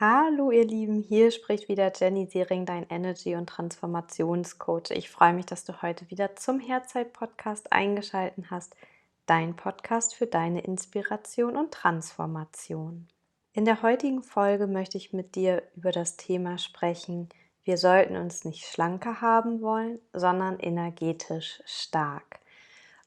Hallo ihr Lieben, hier spricht wieder Jenny Siering, dein Energy- und Transformationscoach. Ich freue mich, dass du heute wieder zum Herzeit-Podcast eingeschaltet hast, dein Podcast für deine Inspiration und Transformation. In der heutigen Folge möchte ich mit dir über das Thema sprechen, wir sollten uns nicht schlanker haben wollen, sondern energetisch stark.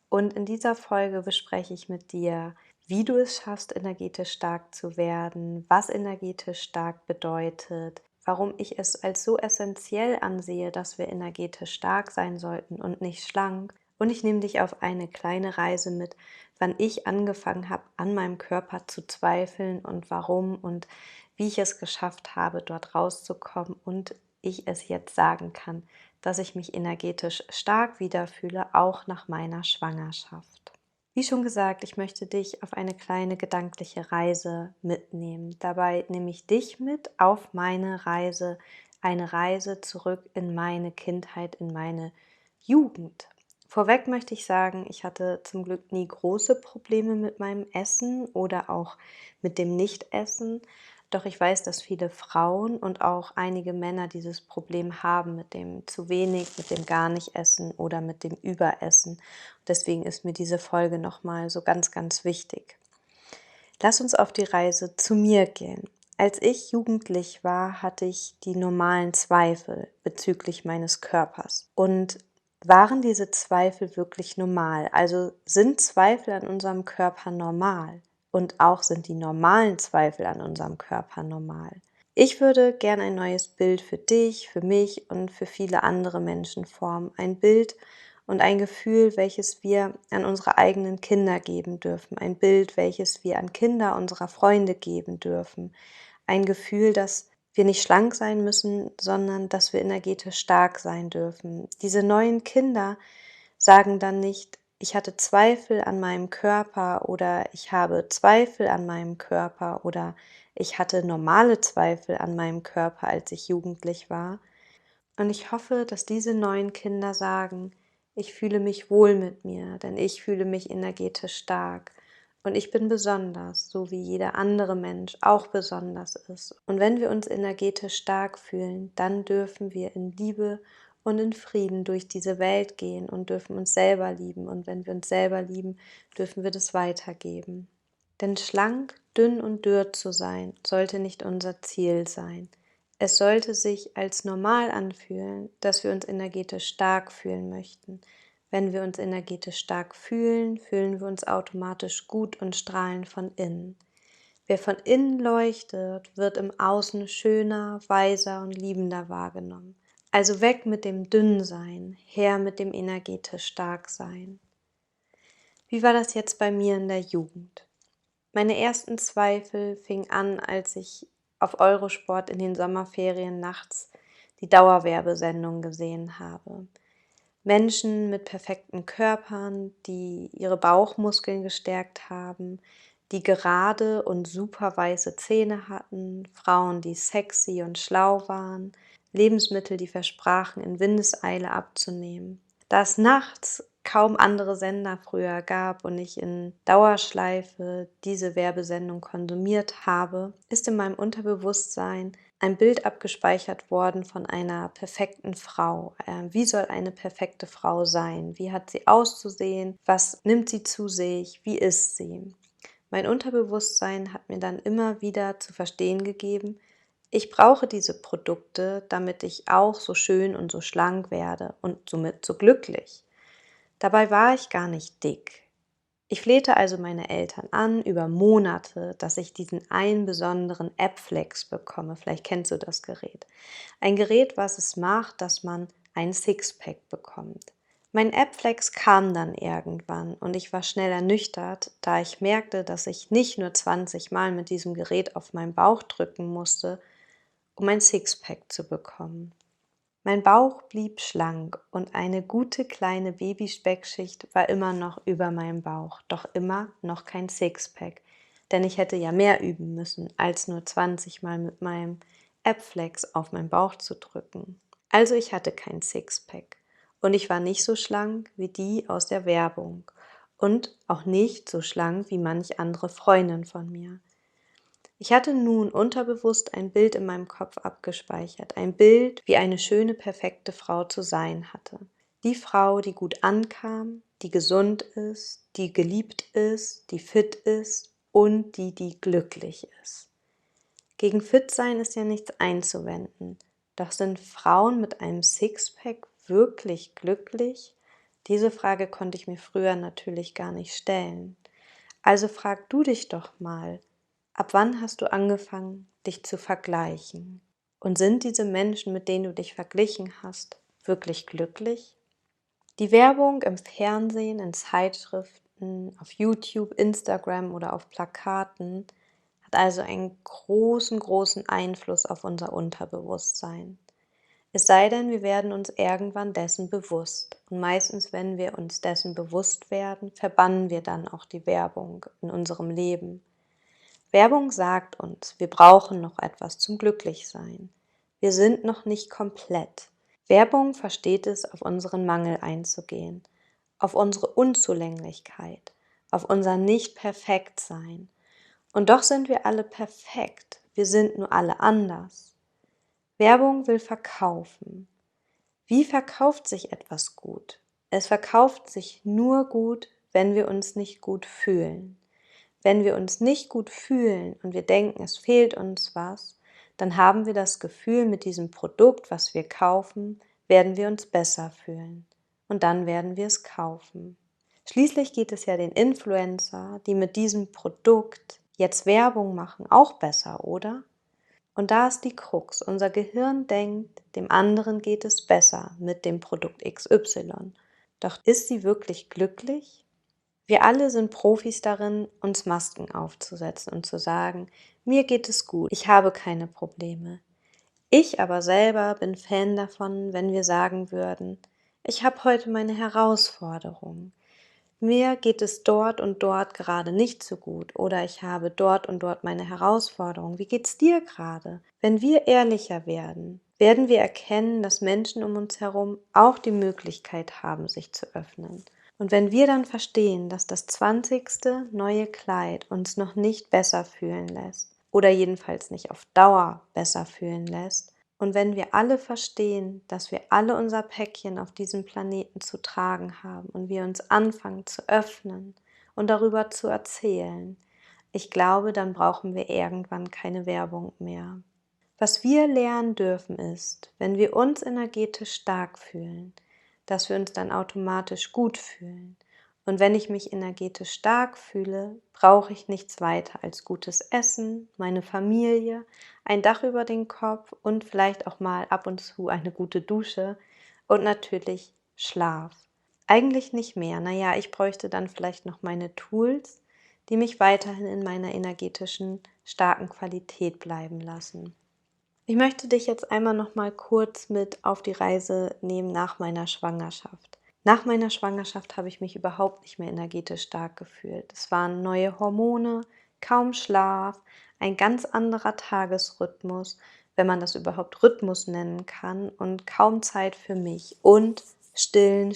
Und in dieser Folge bespreche ich mit dir, wie du es schaffst, energetisch stark zu werden, was energetisch stark bedeutet, warum ich es als so essentiell ansehe, dass wir energetisch stark sein sollten und nicht schlank. Und ich nehme dich auf eine kleine Reise mit, wann ich angefangen habe, an meinem Körper zu zweifeln und warum und wie ich es geschafft habe, dort rauszukommen und ich es jetzt sagen kann, dass ich mich energetisch stark wiederfühle, auch nach meiner Schwangerschaft. Wie schon gesagt, ich möchte dich auf eine kleine gedankliche Reise mitnehmen. Dabei nehme ich dich mit auf meine Reise, eine Reise zurück in meine Kindheit, in meine Jugend. Vorweg möchte ich sagen, ich hatte zum Glück nie große Probleme mit meinem Essen oder auch mit dem Nichtessen. Doch ich weiß, dass viele Frauen und auch einige Männer dieses Problem haben mit dem zu wenig, mit dem gar nicht essen oder mit dem Überessen. Deswegen ist mir diese Folge nochmal so ganz, ganz wichtig. Lass uns auf die Reise zu mir gehen. Als ich jugendlich war, hatte ich die normalen Zweifel bezüglich meines Körpers. Und waren diese Zweifel wirklich normal? Also sind Zweifel an unserem Körper normal? Und auch sind die normalen Zweifel an unserem Körper normal? Ich würde gerne ein neues Bild für dich, für mich und für viele andere Menschen formen. Ein Bild und ein Gefühl, welches wir an unsere eigenen Kinder geben dürfen. Ein Bild, welches wir an Kinder unserer Freunde geben dürfen. Ein Gefühl, dass wir nicht schlank sein müssen, sondern dass wir energetisch stark sein dürfen. Diese neuen Kinder sagen dann nicht, ich hatte Zweifel an meinem Körper oder ich habe Zweifel an meinem Körper oder ich hatte normale Zweifel an meinem Körper, als ich jugendlich war. Und ich hoffe, dass diese neuen Kinder sagen, ich fühle mich wohl mit mir, denn ich fühle mich energetisch stark. Und ich bin besonders, so wie jeder andere Mensch auch besonders ist. Und wenn wir uns energetisch stark fühlen, dann dürfen wir in Liebe und in Frieden durch diese Welt gehen und dürfen uns selber lieben. Und wenn wir uns selber lieben, dürfen wir das weitergeben. Denn schlank, dünn und dürr zu sein, sollte nicht unser Ziel sein. Es sollte sich als normal anfühlen, dass wir uns energetisch stark fühlen möchten. Wenn wir uns energetisch stark fühlen, fühlen wir uns automatisch gut und strahlen von innen. Wer von innen leuchtet, wird im Außen schöner, weiser und liebender wahrgenommen. Also weg mit dem Dünnsein, her mit dem energetisch Starksein. Wie war das jetzt bei mir in der Jugend? Meine ersten Zweifel fingen an, als ich auf Eurosport in den Sommerferien nachts die Dauerwerbesendung gesehen habe. Menschen mit perfekten Körpern, die ihre Bauchmuskeln gestärkt haben, die gerade und super weiße Zähne hatten, Frauen, die sexy und schlau waren, Lebensmittel, die versprachen, in Windeseile abzunehmen. Da es nachts kaum andere Sender früher gab und ich in Dauerschleife diese Werbesendung konsumiert habe, ist in meinem Unterbewusstsein ein Bild abgespeichert worden von einer perfekten Frau. Wie soll eine perfekte Frau sein? Wie hat sie auszusehen? Was nimmt sie zu sich? Wie ist sie? Mein Unterbewusstsein hat mir dann immer wieder zu verstehen gegeben, ich brauche diese Produkte, damit ich auch so schön und so schlank werde und somit so glücklich. Dabei war ich gar nicht dick. Ich flehte also meine Eltern an über Monate, dass ich diesen einen besonderen App-Flex bekomme. Vielleicht kennst du das Gerät. Ein Gerät, was es macht, dass man ein Sixpack bekommt. Mein App-Flex kam dann irgendwann und ich war schnell ernüchtert, da ich merkte, dass ich nicht nur 20 Mal mit diesem Gerät auf meinen Bauch drücken musste, um ein Sixpack zu bekommen. Mein Bauch blieb schlank und eine gute kleine Babyspeckschicht war immer noch über meinem Bauch, doch immer noch kein Sixpack, denn ich hätte ja mehr üben müssen, als nur 20 Mal mit meinem App-Flex auf meinen Bauch zu drücken. Also ich hatte kein Sixpack und ich war nicht so schlank wie die aus der Werbung und auch nicht so schlank wie manch andere Freundin von mir. Ich hatte nun unterbewusst ein Bild in meinem Kopf abgespeichert, ein Bild, wie eine schöne, perfekte Frau zu sein hatte. Die Frau, die gut ankam, die gesund ist, die geliebt ist, die fit ist und die glücklich ist. Gegen Fit-Sein ist ja nichts einzuwenden. Doch sind Frauen mit einem Sixpack wirklich glücklich? Diese Frage konnte ich mir früher natürlich gar nicht stellen. Also frag du dich doch mal, ab wann hast du angefangen, dich zu vergleichen? Und sind diese Menschen, mit denen du dich verglichen hast, wirklich glücklich? Die Werbung im Fernsehen, in Zeitschriften, auf YouTube, Instagram oder auf Plakaten hat also einen großen Einfluss auf unser Unterbewusstsein. Es sei denn, wir werden uns irgendwann dessen bewusst. Und meistens, wenn wir uns dessen bewusst werden, verbannen wir dann auch die Werbung in unserem Leben. Werbung sagt uns, wir brauchen noch etwas zum Glücklichsein. Wir sind noch nicht komplett. Werbung versteht es, auf unseren Mangel einzugehen, auf unsere Unzulänglichkeit, auf unser Nicht-Perfekt-Sein. Und doch sind wir alle perfekt. Wir sind nur alle anders. Werbung will verkaufen. Wie verkauft sich etwas gut? Es verkauft sich nur gut, wenn wir uns nicht gut fühlen. Wenn wir uns nicht gut fühlen und wir denken, es fehlt uns was, dann haben wir das Gefühl, mit diesem Produkt, was wir kaufen, werden wir uns besser fühlen. Und dann werden wir es kaufen. Schließlich geht es ja den Influencer, die mit diesem Produkt jetzt Werbung machen, auch besser, oder? Und da ist die Krux. Unser Gehirn denkt, dem anderen geht es besser mit dem Produkt XY. Doch ist sie wirklich glücklich? Wir alle sind Profis darin, uns Masken aufzusetzen und zu sagen, mir geht es gut, ich habe keine Probleme. Ich aber selber bin Fan davon, wenn wir sagen würden, ich habe heute meine Herausforderung. Mir geht es dort und dort gerade nicht so gut oder ich habe dort und dort meine Herausforderung. Wie geht's dir gerade? Wenn wir ehrlicher werden, werden wir erkennen, dass Menschen um uns herum auch die Möglichkeit haben, sich zu öffnen. Und wenn wir dann verstehen, dass das 20. neue Kleid uns noch nicht besser fühlen lässt oder jedenfalls nicht auf Dauer besser fühlen lässt, und wenn wir alle verstehen, dass wir alle unser Päckchen auf diesem Planeten zu tragen haben und wir uns anfangen zu öffnen und darüber zu erzählen, ich glaube, dann brauchen wir irgendwann keine Werbung mehr. Was wir lernen dürfen ist, wenn wir uns energetisch stark fühlen, dass wir uns dann automatisch gut fühlen. Und wenn ich mich energetisch stark fühle, brauche ich nichts weiter als gutes Essen, meine Familie, ein Dach über den Kopf und vielleicht auch mal ab und zu eine gute Dusche und natürlich Schlaf. Eigentlich nicht mehr. Naja, ich bräuchte dann vielleicht noch meine Tools, die mich weiterhin in meiner energetischen starken Qualität bleiben lassen. Ich möchte dich jetzt einmal noch mal kurz mit auf die Reise nehmen nach meiner Schwangerschaft. Nach meiner Schwangerschaft habe ich mich überhaupt nicht mehr energetisch stark gefühlt. Es waren neue Hormone, kaum Schlaf, ein ganz anderer Tagesrhythmus, wenn man das überhaupt Rhythmus nennen kann, und kaum Zeit für mich und stillen.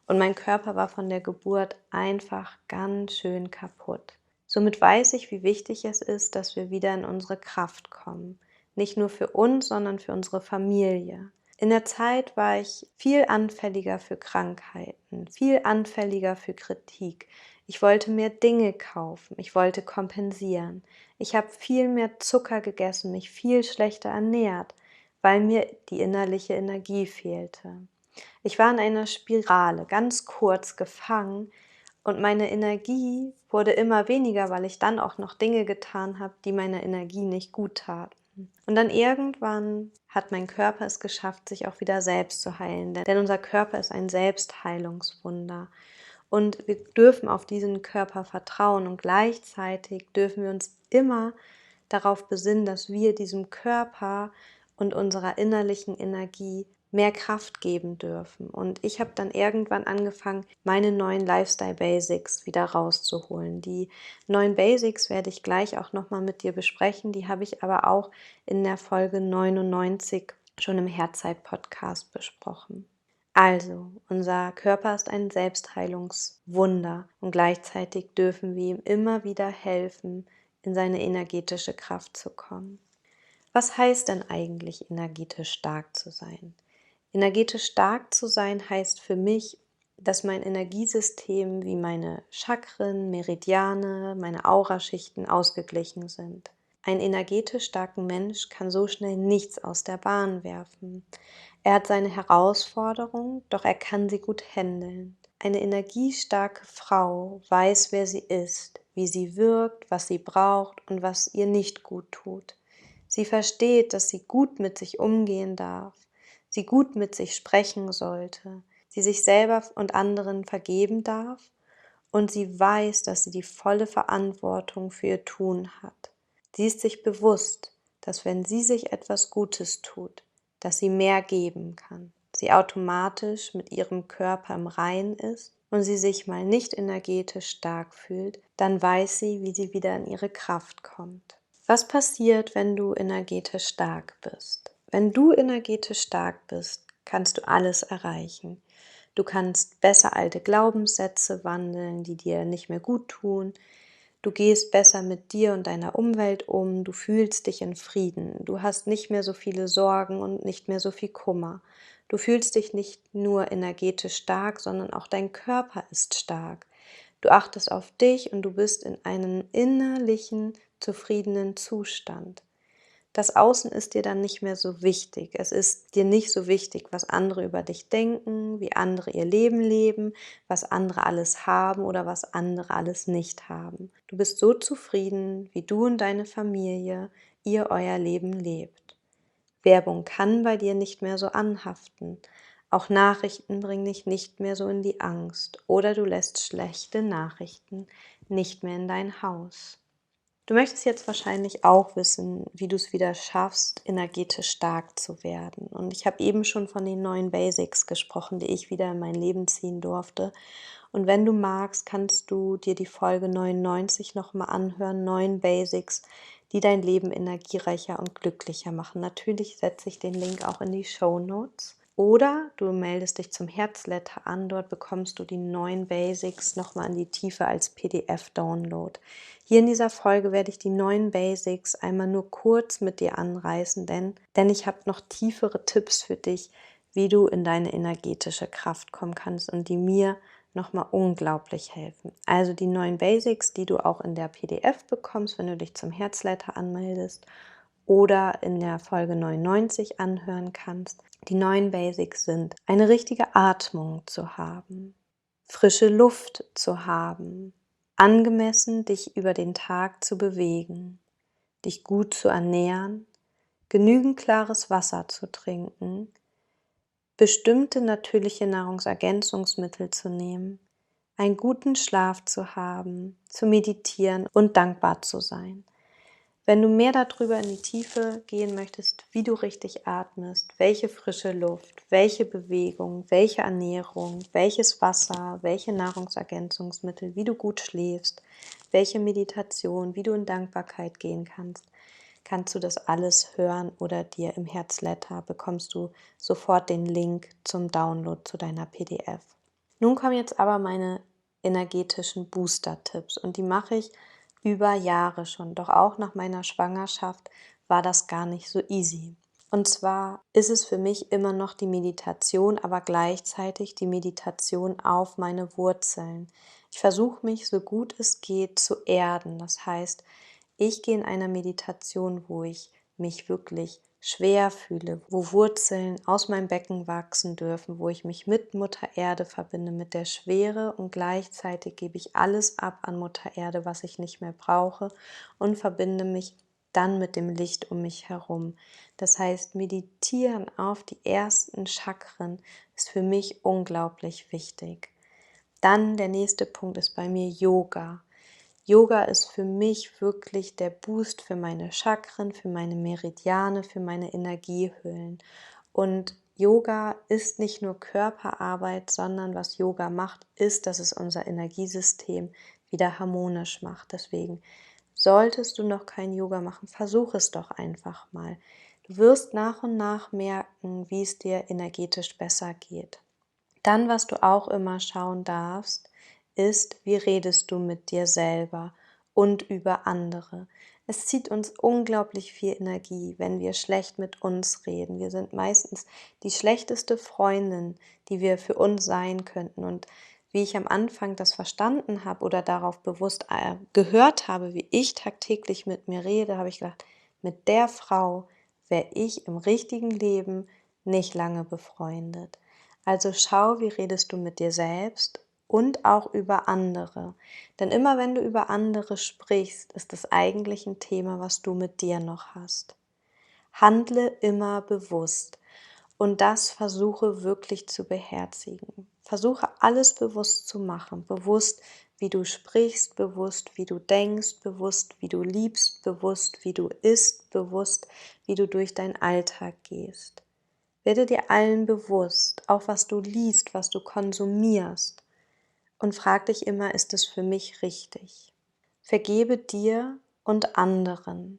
Und mein Körper war von der Geburt einfach ganz schön kaputt. Somit weiß ich, wie wichtig es ist, dass wir wieder in unsere Kraft kommen. Nicht nur für uns, sondern für unsere Familie. In der Zeit war ich viel anfälliger für Krankheiten, viel anfälliger für Kritik. Ich wollte mehr Dinge kaufen, ich wollte kompensieren. Ich habe viel mehr Zucker gegessen, mich viel schlechter ernährt, weil mir die innerliche Energie fehlte. Ich war in einer Spirale, ganz kurz gefangen, und meine Energie wurde immer weniger, weil ich dann auch noch Dinge getan habe, die meiner Energie nicht gut taten. Und dann irgendwann hat mein Körper es geschafft, sich auch wieder selbst zu heilen. Denn unser Körper ist ein Selbstheilungswunder. Und wir dürfen auf diesen Körper vertrauen. Und gleichzeitig dürfen wir uns immer darauf besinnen, dass wir diesem Körper und unserer innerlichen Energie mehr Kraft geben dürfen. Und ich habe dann irgendwann angefangen, meine neuen Lifestyle-Basics wieder rauszuholen. Die neuen Basics werde ich gleich auch nochmal mit dir besprechen. Die habe ich aber auch in der Folge 99 schon im Herzeit-Podcast besprochen. Also, unser Körper ist ein Selbstheilungswunder und gleichzeitig dürfen wir ihm immer wieder helfen, in seine energetische Kraft zu kommen. Was heißt denn eigentlich, energetisch stark zu sein? Energetisch stark zu sein heißt für mich, dass mein Energiesystem wie meine Chakren, Meridiane, meine Auraschichten ausgeglichen sind. Ein energetisch starken Mensch kann so schnell nichts aus der Bahn werfen. Er hat seine Herausforderungen, doch er kann sie gut handeln. Eine energiestarke Frau weiß, wer sie ist, wie sie wirkt, was sie braucht und was ihr nicht gut tut. Sie versteht, dass sie gut mit sich umgehen darf, sie gut mit sich sprechen sollte, sie sich selber und anderen vergeben darf und sie weiß, dass sie die volle Verantwortung für ihr Tun hat. Sie ist sich bewusst, dass wenn sie sich etwas Gutes tut, dass sie mehr geben kann, sie automatisch mit ihrem Körper im Reinen ist und sie sich mal nicht energetisch stark fühlt, dann weiß sie, wie sie wieder in ihre Kraft kommt. Was passiert, wenn du energetisch stark bist? Wenn du energetisch stark bist, kannst du alles erreichen. Du kannst besser alte Glaubenssätze wandeln, die dir nicht mehr gut tun. Du gehst besser mit dir und deiner Umwelt um. Du fühlst dich in Frieden. Du hast nicht mehr so viele Sorgen und nicht mehr so viel Kummer. Du fühlst dich nicht nur energetisch stark, sondern auch dein Körper ist stark. Du achtest auf dich und du bist in einem innerlichen, zufriedenen Zustand. Das Außen ist dir dann nicht mehr so wichtig. Es ist dir nicht so wichtig, was andere über dich denken, wie andere ihr Leben leben, was andere alles haben oder was andere alles nicht haben. Du bist so zufrieden, wie du und deine Familie ihr euer Leben lebt. Werbung kann bei dir nicht mehr so anhaften. Auch Nachrichten bringen dich nicht mehr so in die Angst oder du lässt schlechte Nachrichten nicht mehr in dein Haus. Du möchtest jetzt wahrscheinlich auch wissen, wie du es wieder schaffst, energetisch stark zu werden. Und ich habe eben schon von den 9 Basics gesprochen, die ich wieder in mein Leben ziehen durfte. Und wenn du magst, kannst du dir die Folge 99 nochmal anhören, 9 Basics, die dein Leben energiereicher und glücklicher machen. Natürlich setze ich den Link auch in die Shownotes. Oder du meldest dich zum Herzletter an, dort bekommst du die 9 Basics nochmal in die Tiefe als PDF-Download. Hier in dieser Folge werde ich die 9 Basics einmal nur kurz mit dir anreißen, denn ich habe noch tiefere Tipps für dich, wie du in deine energetische Kraft kommen kannst und die mir nochmal unglaublich helfen. Also die 9 Basics, die du auch in der PDF bekommst, wenn du dich zum Herzletter anmeldest oder in der Folge 99 anhören kannst. Die 9 Basics sind: eine richtige Atmung zu haben, frische Luft zu haben, angemessen dich über den Tag zu bewegen, dich gut zu ernähren, genügend klares Wasser zu trinken, bestimmte natürliche Nahrungsergänzungsmittel zu nehmen, einen guten Schlaf zu haben, zu meditieren und dankbar zu sein. Wenn du mehr darüber in die Tiefe gehen möchtest, wie du richtig atmest, welche frische Luft, welche Bewegung, welche Ernährung, welches Wasser, welche Nahrungsergänzungsmittel, wie du gut schläfst, welche Meditation, wie du in Dankbarkeit gehen kannst, kannst du das alles hören oder dir im Herzletter bekommst du sofort den Link zum Download zu deiner PDF. Nun kommen jetzt aber meine energetischen Booster-Tipps und die mache ich über Jahre schon, doch auch nach meiner Schwangerschaft war das gar nicht so easy. Und zwar ist es für mich immer noch die Meditation, aber gleichzeitig die Meditation auf meine Wurzeln. Ich versuche mich so gut es geht zu erden. Das heißt, ich gehe in einer Meditation, wo ich mich wirklich schwer fühle, wo Wurzeln aus meinem Becken wachsen dürfen, wo ich mich mit Mutter Erde verbinde, mit der Schwere und gleichzeitig gebe ich alles ab an Mutter Erde, was ich nicht mehr brauche und verbinde mich dann mit dem Licht um mich herum. Das heißt, meditieren auf die ersten Chakren ist für mich unglaublich wichtig. Dann der nächste Punkt ist bei mir Yoga. Yoga ist für mich wirklich der Boost für meine Chakren, für meine Meridiane, für meine Energiehöhlen. Und Yoga ist nicht nur Körperarbeit, sondern was Yoga macht, ist, dass es unser Energiesystem wieder harmonisch macht. Deswegen solltest du noch kein Yoga machen, versuch es doch einfach mal. Du wirst nach und nach merken, wie es dir energetisch besser geht. Dann, was du auch immer schauen darfst, ist, wie redest du mit dir selber und über andere. Es zieht uns unglaublich viel Energie, wenn wir schlecht mit uns reden. Wir sind meistens die schlechteste Freundin, die wir für uns sein könnten. Und wie ich am Anfang das verstanden habe oder darauf bewusst gehört habe, wie ich tagtäglich mit mir rede, habe ich gedacht, mit der Frau wäre ich im richtigen Leben nicht lange befreundet. Also schau, wie redest du mit dir selbst und auch über andere. Denn immer wenn du über andere sprichst, ist das eigentlich ein Thema, was du mit dir noch hast. Handle immer bewusst und das versuche wirklich zu beherzigen. Versuche alles bewusst zu machen, bewusst, wie du sprichst, bewusst, wie du denkst, bewusst, wie du liebst, bewusst, wie du isst, bewusst, wie du durch deinen Alltag gehst. Werde dir allen bewusst, auch was du liest, was du konsumierst, und frag dich immer, ist es für mich richtig? Vergebe dir und anderen.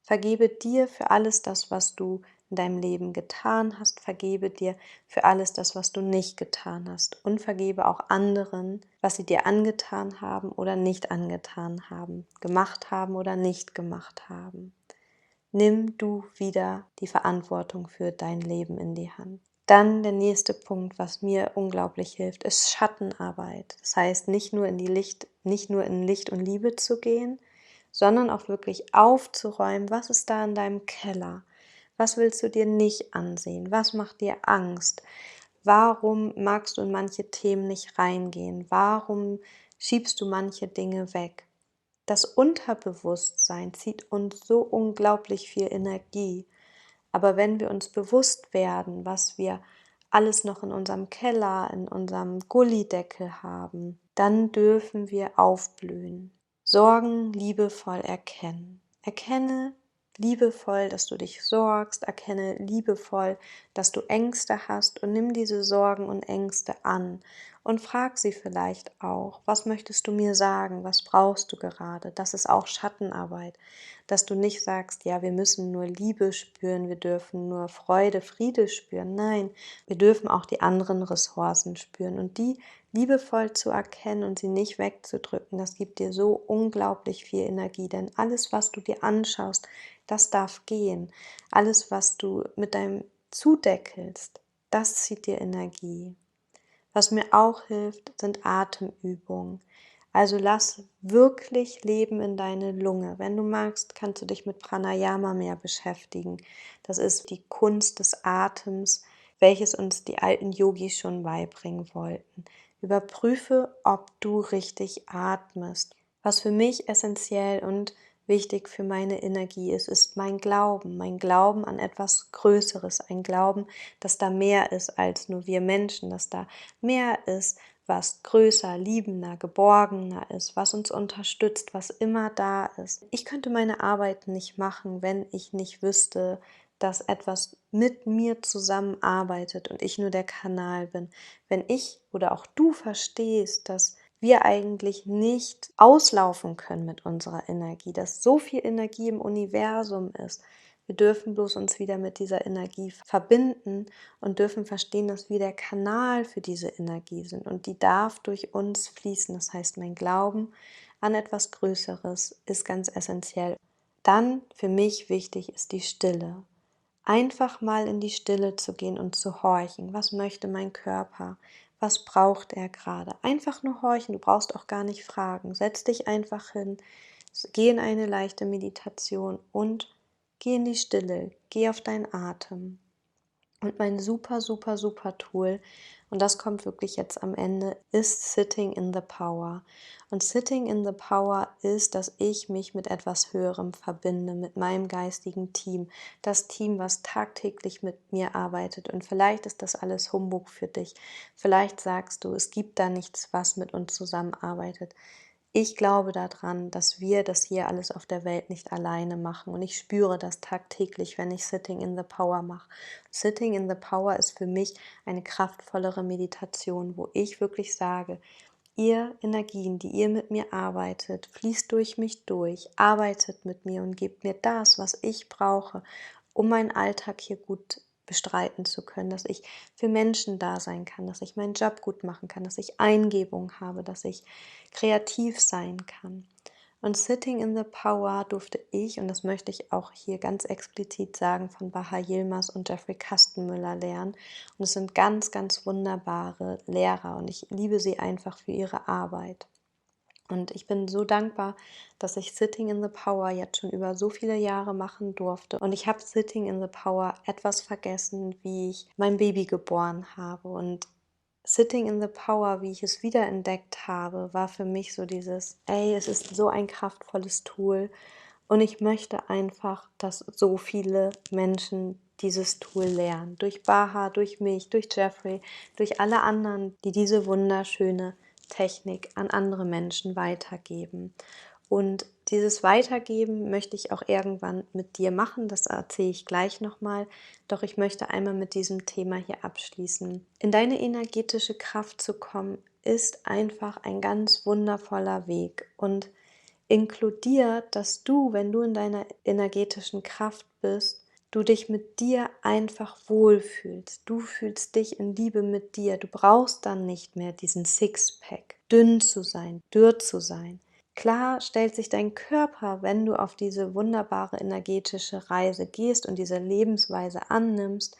Vergebe dir für alles das, was du in deinem Leben getan hast. Vergebe dir für alles das, was du nicht getan hast. Und vergebe auch anderen, was sie dir angetan haben oder nicht angetan haben, gemacht haben oder nicht gemacht haben. Nimm du wieder die Verantwortung für dein Leben in die Hand. Dann der nächste Punkt, was mir unglaublich hilft, ist Schattenarbeit. Das heißt, nicht nur in Licht und Liebe zu gehen, sondern auch wirklich aufzuräumen, was ist da in deinem Keller? Was willst du dir nicht ansehen? Was macht dir Angst? Warum magst du in manche Themen nicht reingehen? Warum schiebst du manche Dinge weg? Das Unterbewusstsein zieht uns so unglaublich viel Energie. Aber wenn wir uns bewusst werden, was wir alles noch in unserem Keller, in unserem Gullydeckel haben, dann dürfen wir aufblühen. Sorgen liebevoll erkennen. Erkenne liebevoll, dass du dich sorgst. Erkenne liebevoll, dass du Ängste hast und nimm diese Sorgen und Ängste an. Und frag sie vielleicht auch, was möchtest du mir sagen, was brauchst du gerade? Das ist auch Schattenarbeit, dass du nicht sagst, ja, wir müssen nur Liebe spüren, wir dürfen nur Freude, Friede spüren. Nein, wir dürfen auch die anderen Ressourcen spüren und die liebevoll zu erkennen und sie nicht wegzudrücken, das gibt dir so unglaublich viel Energie, denn alles, was du dir anschaust, das darf gehen. Alles, was du mit deinem zudeckelst, das zieht dir Energie. Was mir auch hilft, sind Atemübungen. Also lass wirklich Leben in deine Lunge. Wenn du magst, kannst du dich mit Pranayama mehr beschäftigen. Das ist die Kunst des Atems, welches uns die alten Yogis schon beibringen wollten. Überprüfe, ob du richtig atmest. Was für mich essentiell und wichtig für meine Energie ist, ist mein Glauben an etwas Größeres, ein Glauben, dass da mehr ist als nur wir Menschen, dass da mehr ist, was größer, liebender, geborgener ist, was uns unterstützt, was immer da ist. Ich könnte meine Arbeit nicht machen, wenn ich nicht wüsste, dass etwas mit mir zusammenarbeitet und ich nur der Kanal bin. Wenn ich oder auch du verstehst, dass wir eigentlich nicht auslaufen können mit unserer Energie, dass so viel Energie im Universum ist. Wir dürfen bloß uns wieder mit dieser Energie verbinden und dürfen verstehen, dass wir der Kanal für diese Energie sind und die darf durch uns fließen. Das heißt, mein Glauben an etwas Größeres ist ganz essentiell. Dann für mich wichtig ist die Stille. Einfach mal in die Stille zu gehen und zu horchen. Was möchte mein Körper? Was braucht er gerade? Einfach nur horchen, du brauchst auch gar nicht fragen. Setz dich einfach hin, geh in eine leichte Meditation und geh in die Stille, geh auf deinen Atem. Und mein super, super, super Tool, und das kommt wirklich jetzt am Ende, ist Sitting in the Power. Und Sitting in the Power ist, dass ich mich mit etwas Höherem verbinde, mit meinem geistigen Team. Das Team, was tagtäglich mit mir arbeitet. Und vielleicht ist das alles Humbug für dich. Vielleicht sagst du, es gibt da nichts, was mit uns zusammenarbeitet. Ich glaube daran, dass wir das hier alles auf der Welt nicht alleine machen und ich spüre das tagtäglich, wenn ich Sitting in the Power mache. Sitting in the Power ist für mich eine kraftvollere Meditation, wo ich wirklich sage, ihr Energien, die ihr mit mir arbeitet, fließt durch mich durch, arbeitet mit mir und gebt mir das, was ich brauche, um meinen Alltag hier gut bestreiten zu können, dass ich für Menschen da sein kann, dass ich meinen Job gut machen kann, dass ich Eingebung habe, dass ich kreativ sein kann. Und Sitting in the Power durfte ich, und das möchte ich auch hier ganz explizit sagen, von Baha Yilmaz und Jeffrey Kastenmüller lernen. Und es sind ganz, ganz wunderbare Lehrer und ich liebe sie einfach für ihre Arbeit. Und ich bin so dankbar, dass ich Sitting in the Power jetzt schon über so viele Jahre machen durfte. Und ich habe Sitting in the Power etwas vergessen, wie ich mein Baby geboren habe. Und Sitting in the Power, wie ich es wiederentdeckt habe, war für mich so dieses, ey, es ist so ein kraftvolles Tool und ich möchte einfach, dass so viele Menschen dieses Tool lernen. Durch Baha, durch mich, durch Jeffrey, durch alle anderen, die diese wunderschöne Technik an andere Menschen weitergeben. Und dieses Weitergeben möchte ich auch irgendwann mit dir machen, das erzähle ich gleich nochmal, doch ich möchte einmal mit diesem Thema hier abschließen. In deine energetische Kraft zu kommen, ist einfach ein ganz wundervoller Weg und inkludiert, dass du, wenn du in deiner energetischen Kraft bist, du dich mit dir einfach wohlfühlst. Du fühlst dich in Liebe mit dir. Du brauchst dann nicht mehr diesen Sixpack, dünn zu sein, dürr zu sein. Klar stellt sich dein Körper, wenn du auf diese wunderbare energetische Reise gehst und diese Lebensweise annimmst,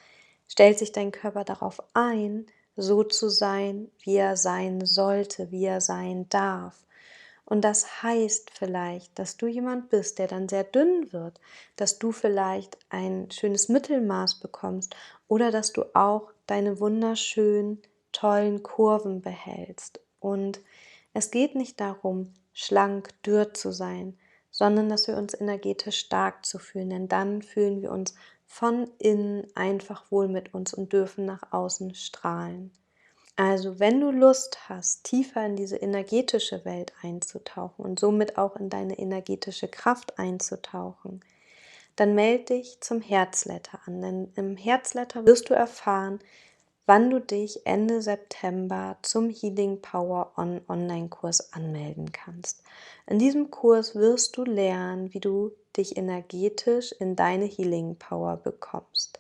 stellt sich dein Körper darauf ein, so zu sein, wie er sein sollte, wie er sein darf. Und das heißt vielleicht, dass du jemand bist, der dann sehr dünn wird, dass du vielleicht ein schönes Mittelmaß bekommst oder dass du auch deine wunderschönen, tollen Kurven behältst. Und es geht nicht darum, schlank, dürr zu sein, sondern dass wir uns energetisch stark zu fühlen, denn dann fühlen wir uns von innen einfach wohl mit uns und dürfen nach außen strahlen. Also, wenn du Lust hast, tiefer in diese energetische Welt einzutauchen und somit auch in deine energetische Kraft einzutauchen, dann melde dich zum Herzletter an. Denn im Herzletter wirst du erfahren, wann du dich Ende September zum Healing Power On Online-Kurs anmelden kannst. In diesem Kurs wirst du lernen, wie du dich energetisch in deine Healing Power bekommst.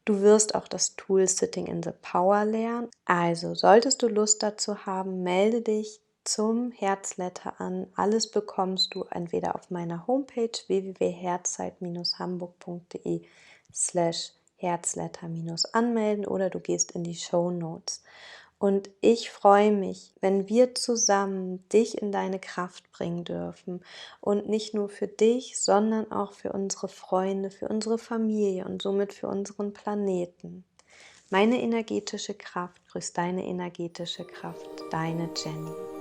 Du wirst auch das Tool Sitting in the Power lernen. Also, solltest du Lust dazu haben, melde dich zum Herzletter an. Alles bekommst du entweder auf meiner Homepage www.herzeit-hamburg.de/Herzletter-anmelden oder du gehst in die Shownotes. Und ich freue mich, wenn wir zusammen dich in deine Kraft bringen dürfen. Und nicht nur für dich, sondern auch für unsere Freunde, für unsere Familie und somit für unseren Planeten. Meine energetische Kraft grüßt deine energetische Kraft, deine Jenny.